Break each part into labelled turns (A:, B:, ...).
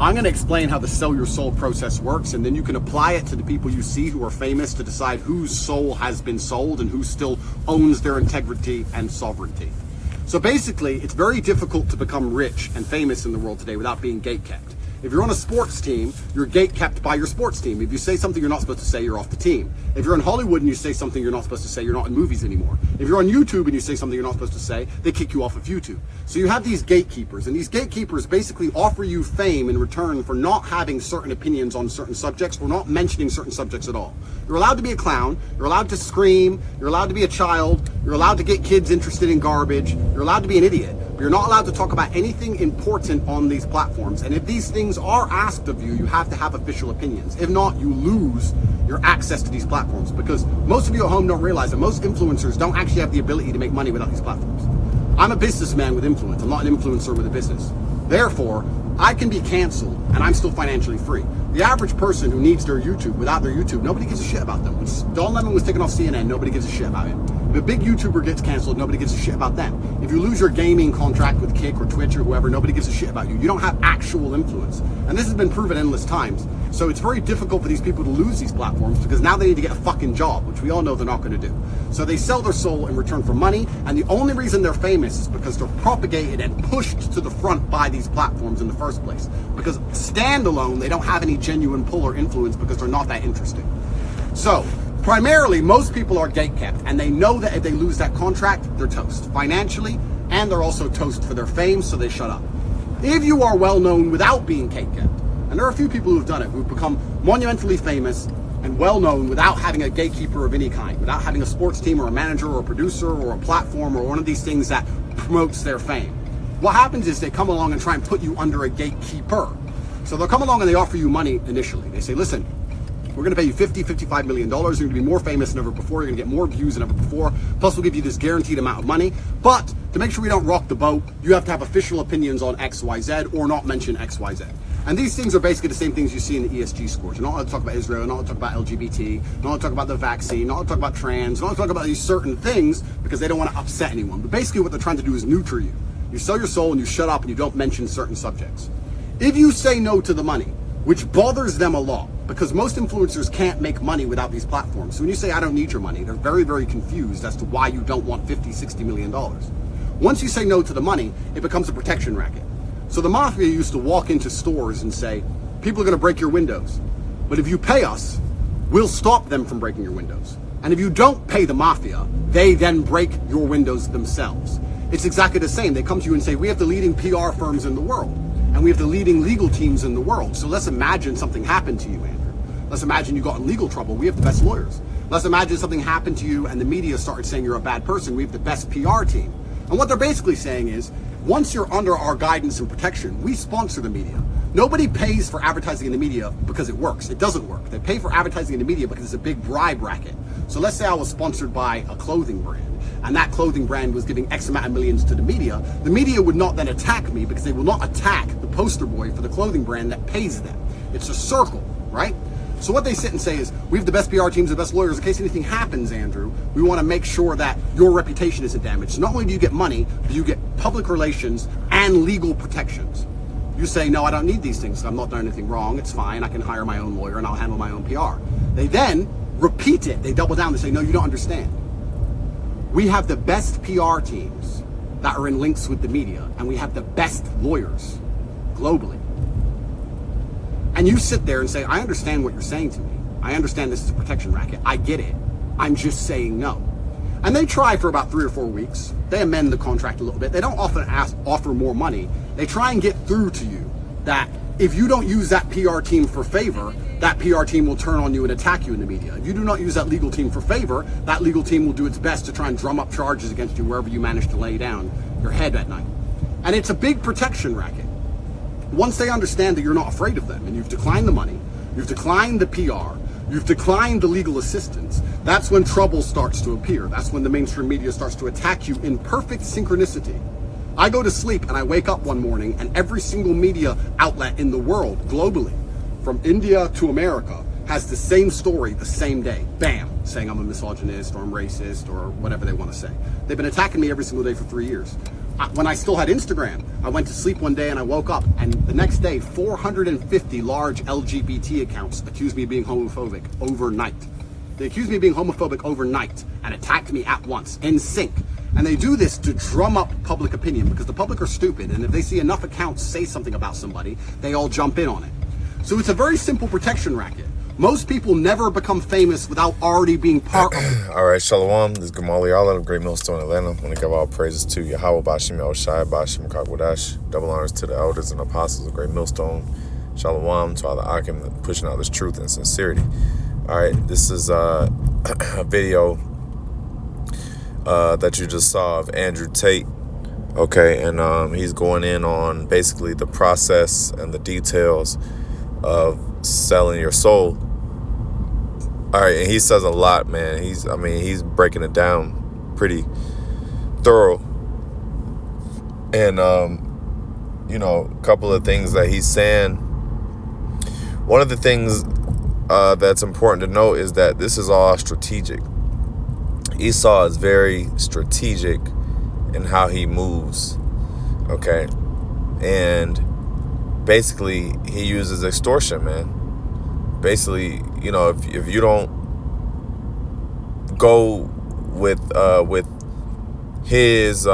A: I'm going to explain how the sell your soul process works, and then you can apply it to the people you see who are famous to decide whose soul has been sold and who still owns their integrity and sovereignty. So basically, it's very difficult to become rich and famous in the world today without being gatekept. If you're on a sports team, you're gatekept by your sports team. If you say something you're not supposed to say, you're off the team. If you're in Hollywood and you say something you're not supposed to say, you're not in movies anymore. If you're on YouTube and you say something you're not supposed to say, they kick you off of YouTube. So you have these gatekeepers, and these gatekeepers basically offer you fame in return for not having certain opinions on certain subjects or not mentioning certain subjects at all. You're allowed to be a clown, you're allowed to scream, you're allowed to be a child, you're allowed to get kids interested in garbage, you're allowed to be an idiot. You're not allowed to talk about anything important on these platforms. And if these things are asked of you, you have to have official opinions. If not, you lose your access to these platforms, because most of you at home don't realize that most influencers don't actually have the ability to make money without these platforms. I'm a businessman with influence. I'm not an influencer with a business. Therefore, I can be canceled and I'm still financially free. The average person who needs their YouTube, without their YouTube, nobody gives a shit about them. When Don Lemon was taken off CNN, nobody gives a shit about him. If a big YouTuber gets canceled, nobody gives a shit about them. If you lose your gaming contract with Kick or Twitch or whoever, nobody gives a shit about you. You don't have actual influence. And this has been proven endless times. So it's very difficult for these people to lose these platforms, because now they need to get a fucking job, which we all know they're not going to do. So they sell their soul in return for money, and the only reason they're famous is because they're propagated and pushed to the front by these platforms in the first place. Because standalone, they don't have any genuine pull or influence because they're not that interesting. So primarily, most people are gatekept, and they know that if they lose that contract, they're toast financially, and they're also toast for their fame, so they shut up. If you are well known without being gatekept, and there are a few people who've done it, who've become monumentally famous and well known without having a gatekeeper of any kind, without having a sports team or a manager or a producer or a platform or one of these things that promotes their fame. What happens is they come along and try and put you under a gatekeeper. So they'll come along and they offer you money initially. They say, listen, we're going to pay you $55 million. You're going to be more famous than ever before. You're going to get more views than ever before. Plus, we'll give you this guaranteed amount of money. But to make sure we don't rock the boat, you have to have official opinions on X, Y, Z, or not mention X, Y, Z. And these things are basically the same things you see in the ESG scores. You're not allowed to talk about Israel, you're not allowed to talk about LGBT, you're not allowed to talk about the vaccine, you're not allowed to talk about trans, you're not allowed to talk about these certain things because they don't want to upset anyone. But basically what they're trying to do is neuter you. You sell your soul and you shut up and you don't mention certain subjects. If you say no to the money, which bothers them a lot, because most influencers can't make money without these platforms. So when you say, I don't need your money, they're very, very confused as to why you don't want $50, $60 million. Once you say no to the money, it becomes a protection racket. So the mafia used to walk into stores and say, people are going to break your windows, but if you pay us, we'll stop them from breaking your windows. And if you don't pay the mafia, they then break your windows themselves. It's exactly the same. They come to you and say, we have the leading PR firms in the world, and we have the leading legal teams in the world. So let's imagine something happened to you, Andrew. Let's imagine you got in legal trouble. We have the best lawyers. Let's imagine something happened to you and the media started saying you're a bad person. We have the best PR team. And what they're basically saying is, once you're under our guidance and protection, we sponsor the media. Nobody pays for advertising in the media because it works. It doesn't work. They pay for advertising in the media because it's a big bribe racket. So let's say I was sponsored by a clothing brand, and that clothing brand was giving X amount of millions to the media would not then attack me because they will not attack the poster boy for the clothing brand that pays them. It's a circle, right? So what they sit and say is, we have the best PR teams, the best lawyers. In case anything happens, Andrew, we want to make sure that your reputation isn't damaged. So not only do you get money, but you get public relations and legal protections. You say, no, I don't need these things. I'm not doing anything wrong. It's fine. I can hire my own lawyer and I'll handle my own PR. They then repeat it. They double down. They say, no, you don't understand. We have the best PR teams that are in links with the media, and we have the best lawyers globally. And you sit there and say, I understand what you're saying to me. I understand this is a protection racket. I get it. I'm just saying no. And they try for about 3 or 4 weeks. They amend the contract a little bit. They don't often offer more money. They try and get through to you that if you don't use that PR team for favor, that PR team will turn on you and attack you in the media. If you do not use that legal team for favor, that legal team will do its best to try and drum up charges against you wherever you manage to lay down your head at night. And it's a big protection racket. Once they understand that you're not afraid of them and you've declined the money, you've declined the PR, you've declined the legal assistance, that's when trouble starts to appear. That's when the mainstream media starts to attack you in perfect synchronicity. I go to sleep and I wake up one morning and every single media outlet in the world, globally, from India to America, has the same story the same day. Bam, saying I'm a misogynist or I'm racist or whatever they want to say. They've been attacking me every single day for 3 years. when I still had Instagram, I went to sleep one day and I woke up, and the next day, 450 large LGBT accounts accused me of being homophobic overnight. They accused me of being homophobic overnight and attacked me at once, in sync. And they do this to drum up public opinion, because the public are stupid, and if they see enough accounts say something about somebody, they all jump in on it. So it's a very simple protection racket. Most people never become famous without already being part of it.
B: All right, Shalom. This is Gamali Allah of Great Millstone, Atlanta. I want to give all praises to YAHAWAH, BAHASHAM, YAHAWASHI. Double honors to the elders and apostles of Great Millstone. Shalom to all the Akim pushing out this truth and sincerity. All right, this is a video that you just saw of Andrew Tate. Okay, and he's going in on basically the process and the details of selling your soul. All right, and he says a lot, man. He's breaking it down pretty thorough. And, a couple of things that he's saying. One of the things that's important to note is that this is all strategic. Esau is very strategic in how he moves, okay? And basically, he uses extortion, man. Basically, if you don't go with his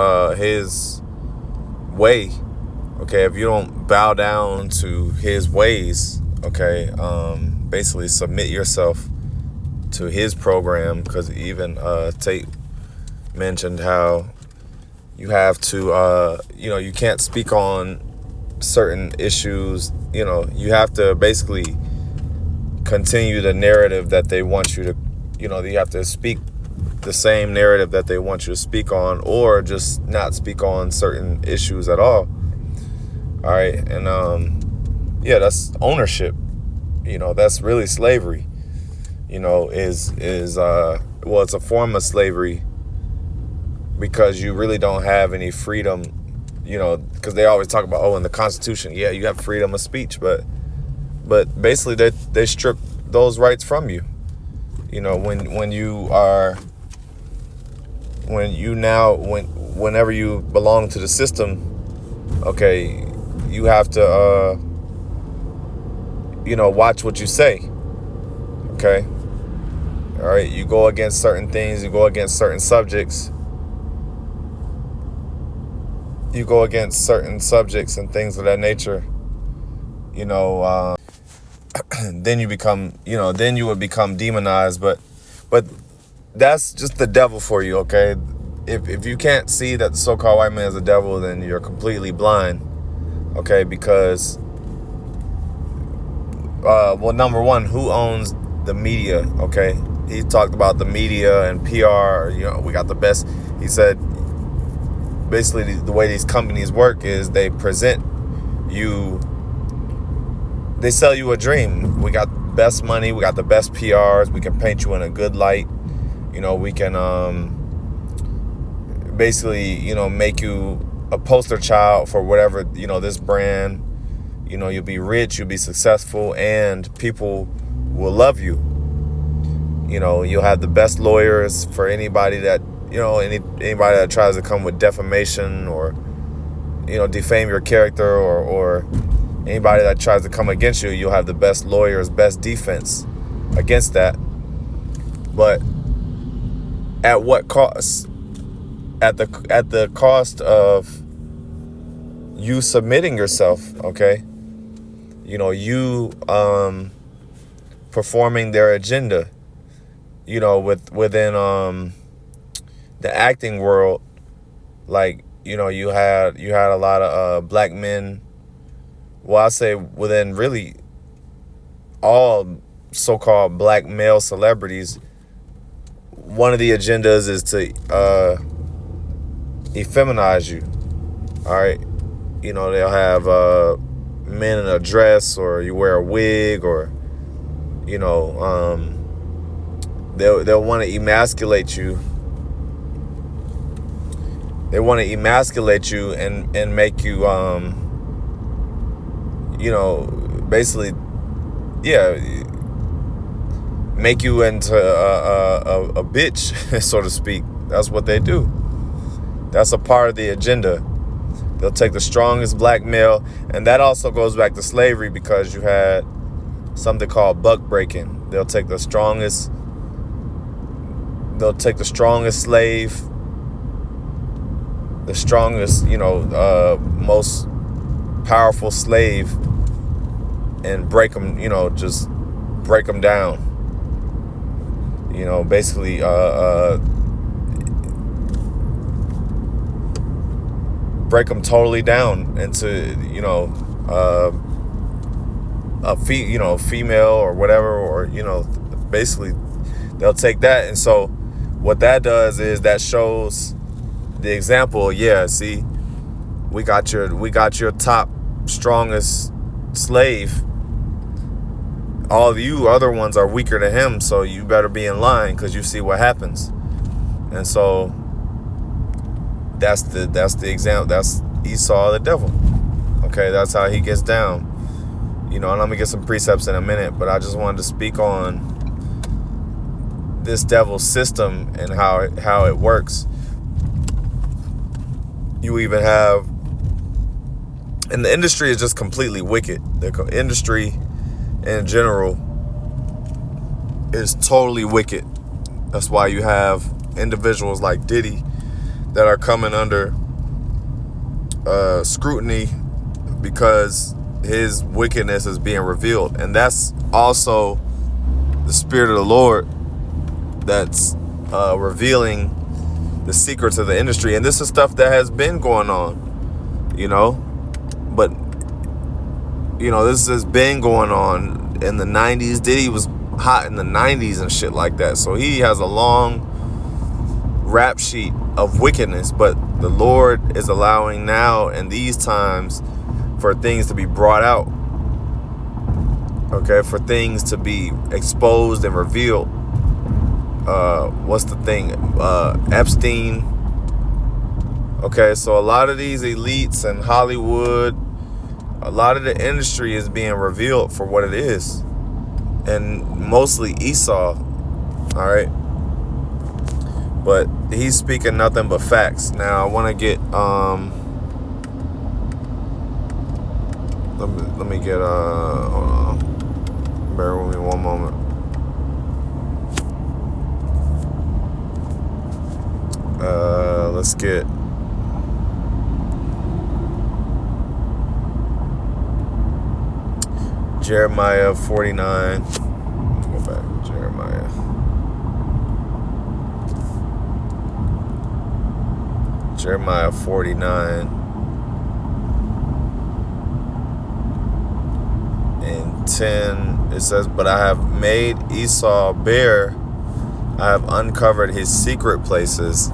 B: way, okay, if you don't bow down to his ways, okay, basically submit yourself to his program, because even Tate mentioned how you have to, you can't speak on certain issues. You have to basically continue the narrative that they want you to, you have to speak the same narrative that they want you to speak on, or just not speak on certain issues at all. All right. And, that's ownership. That's really slavery, it's a form of slavery, because you really don't have any freedom, because they always talk about, in the Constitution, yeah, you have freedom of speech, but basically they strip those rights from you. Whenever you belong to the system, okay, you have to watch what you say. Okay. All right. You go against certain things. You go against certain subjects. You go against certain subjects and things of that nature. Then you become, then you would become demonized. But that's just the devil for you. Okay. If you can't see that the so-called white man is the devil, then you're completely blind. Okay. Because, number one, who owns the media? Okay. He talked about the media and PR, we got the best. He said, basically the way these companies work is they present you, they sell you a dream. We got best money, we got the best PRs, we can paint you in a good light. We can basically, make you a poster child for whatever, this brand. You'll be rich, you'll be successful, and people will love you. You'll have the best lawyers for anybody that, anybody that tries to come with defamation or, defame your character, or anybody that tries to come against you, you'll have the best lawyers, best defense against that. But at what cost? At the cost of you submitting yourself, okay? You performing their agenda, within the acting world. Like, you had a lot of black men. Well, I say within really all so-called black male celebrities, one of the agendas is to effeminize you. All right. They'll have men in a dress, or you wear a wig, or, they'll want to emasculate you. They want to emasculate you and make you, basically, make you into a bitch, so to speak. That's what they do. That's a part of the agenda. They'll take the strongest black male, and that also goes back to slavery because you had something called buck breaking. They'll take the strongest slave, the strongest, most powerful slave, and break them, just break them down. Basically, break them totally down into, female or whatever, or, basically they'll take that. And so what that does is that shows the example. Yeah, see, we got your top strongest slave. All of you other ones are weaker than him, so you better be in line, because you see what happens. And so that's the example. That's Esau, the devil. Okay, that's how he gets down. And I'm gonna get some precepts in a minute, but I just wanted to speak on this devil's system and how it works. You even have, and the industry is just completely wicked. The industry in general is totally wicked. That's why you have individuals like Diddy that are coming under scrutiny, because his wickedness is being revealed. And that's also the Spirit of the Lord that's revealing the secrets of the industry. And this is stuff that has been going on, but this has been going on in the 90s. Diddy was hot in the 90s and shit like that. So he has a long rap sheet of wickedness, but the Lord is allowing now in these times for things to be brought out. Okay, for things to be exposed and revealed. What's the thing? Epstein. Okay, so a lot of these elites in Hollywood, a lot of the industry is being revealed for what it is. And mostly Esau. Alright. But he's speaking nothing but facts. Now I want to get let me get hold on. Bear with me one moment. Let's get Jeremiah 49. Go back. Jeremiah 49 and 10. It says, "But I have made Esau bare. I have uncovered his secret places.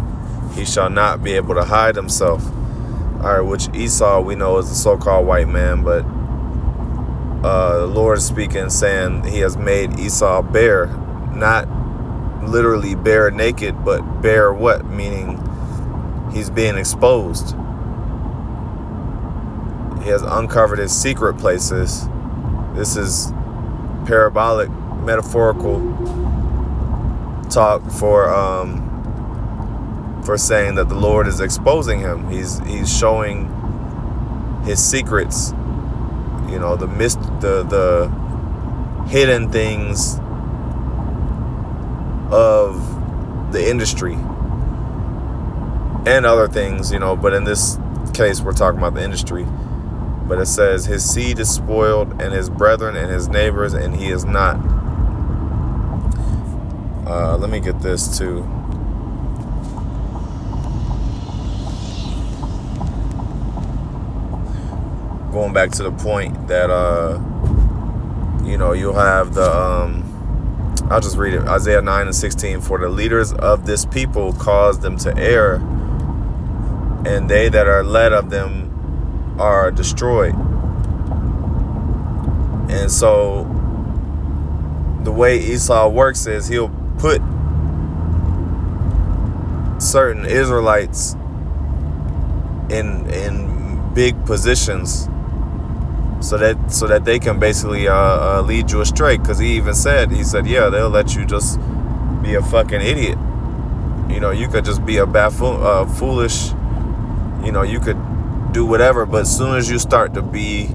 B: He shall not be able to hide himself." All right, which Esau we know is the so-called white man, but the Lord is speaking, saying he has made Esau bare, not literally bare naked, but bare what? Meaning he's being exposed. He has uncovered his secret places. This is parabolic, metaphorical talk for saying that the Lord is exposing him. He's showing his secrets. The hidden things of the industry and other things, but in this case we're talking about the industry. But it says his seed is spoiled, and his brethren and his neighbors, and he is not. Let me get this too. Going back to the point that you'll have the I'll just read it. Isaiah 9 and 16. "For the leaders of this people cause them to err, and they that are led of them are destroyed." And so the way Esau works is he'll put certain Israelites in big positions so that they can basically lead you astray. Because he said, yeah, they'll let you just be a fucking idiot. You could just be a foolish, you could do whatever. But as soon as you start to be,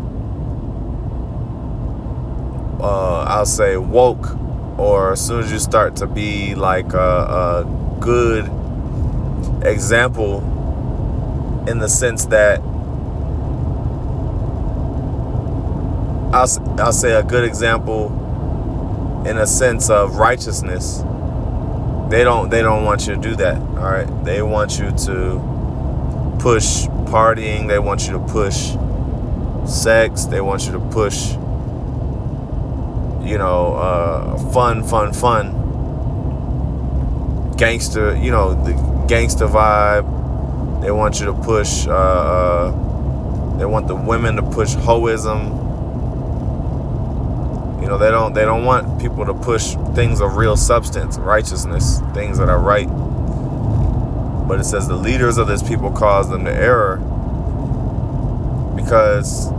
B: I'll say woke, or as soon as you start to be like a good example, in the sense that I'll say a good example in a sense of righteousness. They don't want you to do that. All right, they want you to push partying. They want you to push sex. They want you to push, fun, gangster. The gangster vibe. They want you to push. They want the women to push hoism. They don't want people to push things of real substance, righteousness, things that are right. But it says the leaders of this people cause them to error, because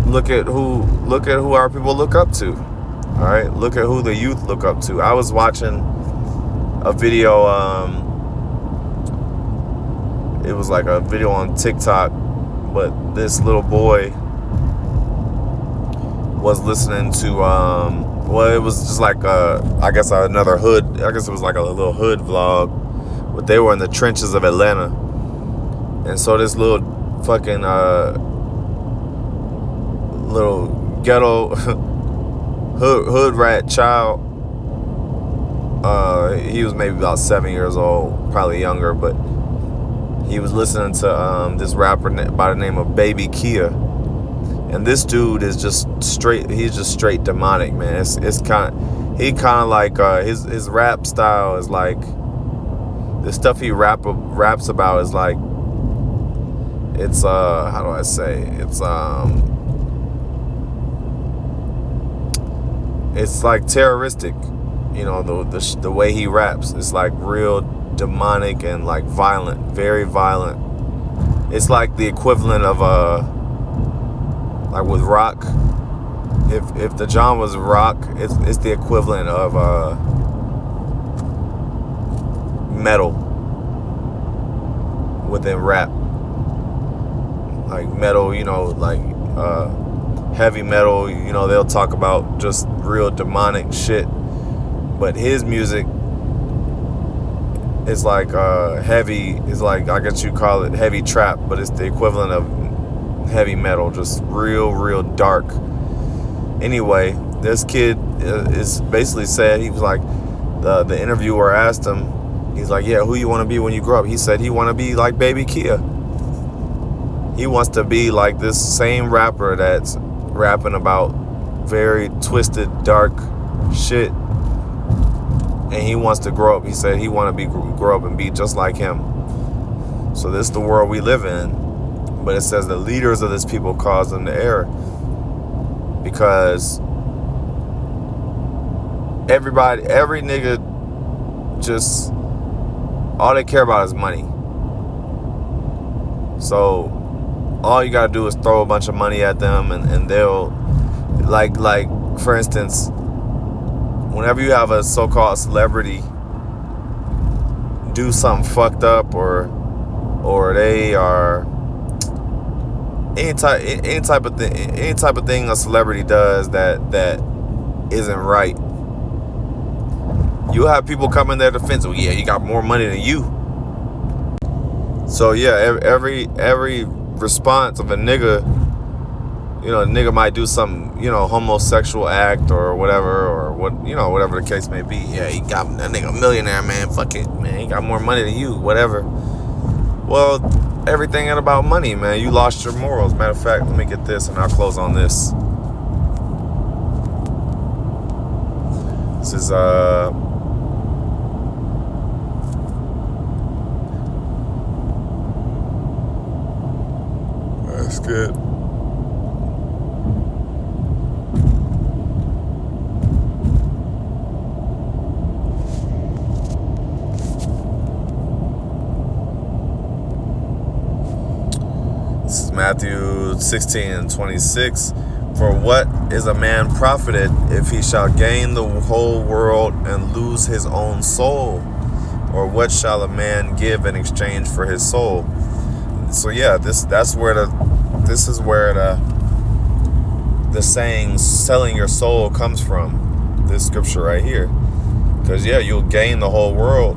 B: look at who our people look up to. All right, look at who the youth look up to. I was watching a video. It was like a video on TikTok, but this little boy was listening to it was just like another hood. I guess it was like a little hood vlog, but they were in the trenches of Atlanta, and so this little fucking little ghetto hood rat child, he was maybe about 7 years old, probably younger, but he was listening to this rapper by the name of Baby Kia. And this dude is just straight. He's just straight demonic, man. It's kind of like his rap style is like, the stuff he raps about is like, it's how do I say, it's like terroristic, the way he raps. It's like real demonic and like violent, very violent. It's like the equivalent of like with rock, if the genre was rock, it's the equivalent of metal within rap. Like metal, like heavy metal, they'll talk about just real demonic shit. But his music is like heavy, is like, I guess you call it heavy trap, but it's the equivalent of heavy metal, just real dark. Anyway, this kid is basically said, he was like, the interviewer asked him, he's like, yeah, who you want to be when you grow up? He said he want to be like Baby Kia. He wants to be like this same rapper that's rapping about very twisted, dark shit, and he wants to grow up. He said he want to grow up and be just like him. So this is the world we live in. But it says the leaders of this people cause them to err, because every nigga, just all they care about is money. So all you gotta do is throw a bunch of money at them, and they'll like for instance, whenever you have a so-called celebrity do something fucked up, or they are any type of thing a celebrity does that isn't right, you have people come in their defense. Oh yeah, he got more money than you. So yeah, every response of a nigga, a nigga might do some, homosexual act or whatever, or whatever the case may be. Yeah, he got that nigga a millionaire, man. Fuck it, man. He got more money than you, whatever. Well, everything ain't about money, man. You lost your morals. Matter of fact, let me get this and I'll close on this. This is that's good. This is Matthew 16:26. For what is a man profited if he shall gain the whole world and lose his own soul? Or what shall a man give in exchange for his soul? So yeah, this is where the saying selling your soul comes from, this scripture right here. Because yeah, you'll gain the whole world.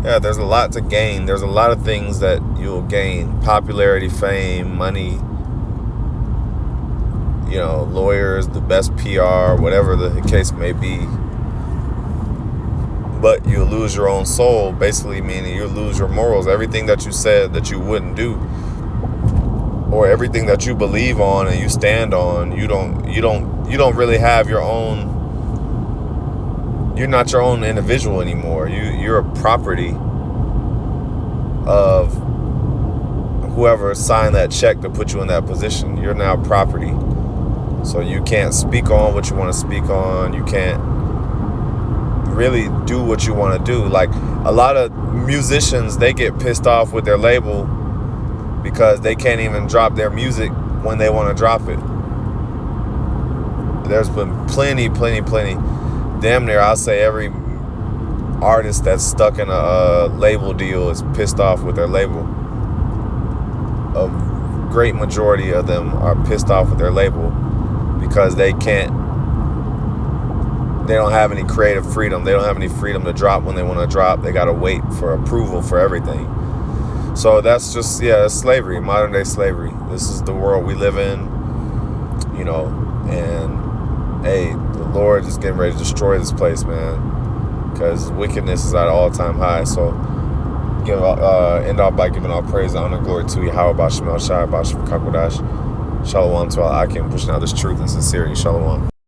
B: Yeah, there's a lot to gain. There's a lot of things that you'll gain: popularity, fame, money, lawyers, the best PR, whatever the case may be. But you'll lose your own soul, basically meaning you'll lose your morals. Everything that you said that you wouldn't do, or everything that you believe on and you stand on, you don't really have your own. You're not your own individual anymore. You're a property of whoever signed that check to put you in that position. You're now property. So you can't speak on what you want to speak on. You can't really do what you want to do. Like a lot of musicians, they get pissed off with their label because they can't even drop their music when they want to drop it. There's been plenty, damn near, I'll say every artist that's stuck in a label deal is pissed off with their label. A great majority of them are pissed off with their label because they don't have any creative freedom. They don't have any freedom to drop when they want to drop. They got to wait for approval for everything. So that's just, it's slavery, modern day slavery. This is the world we live in, and hey, the Lord is getting ready to destroy this place, man, because wickedness is at an all-time high. So end off by giving all praise, honor, glory to YAHAWAH, BAHASHAM, Shalom to all Akim, pushing out this truth and sincerity. Shalom.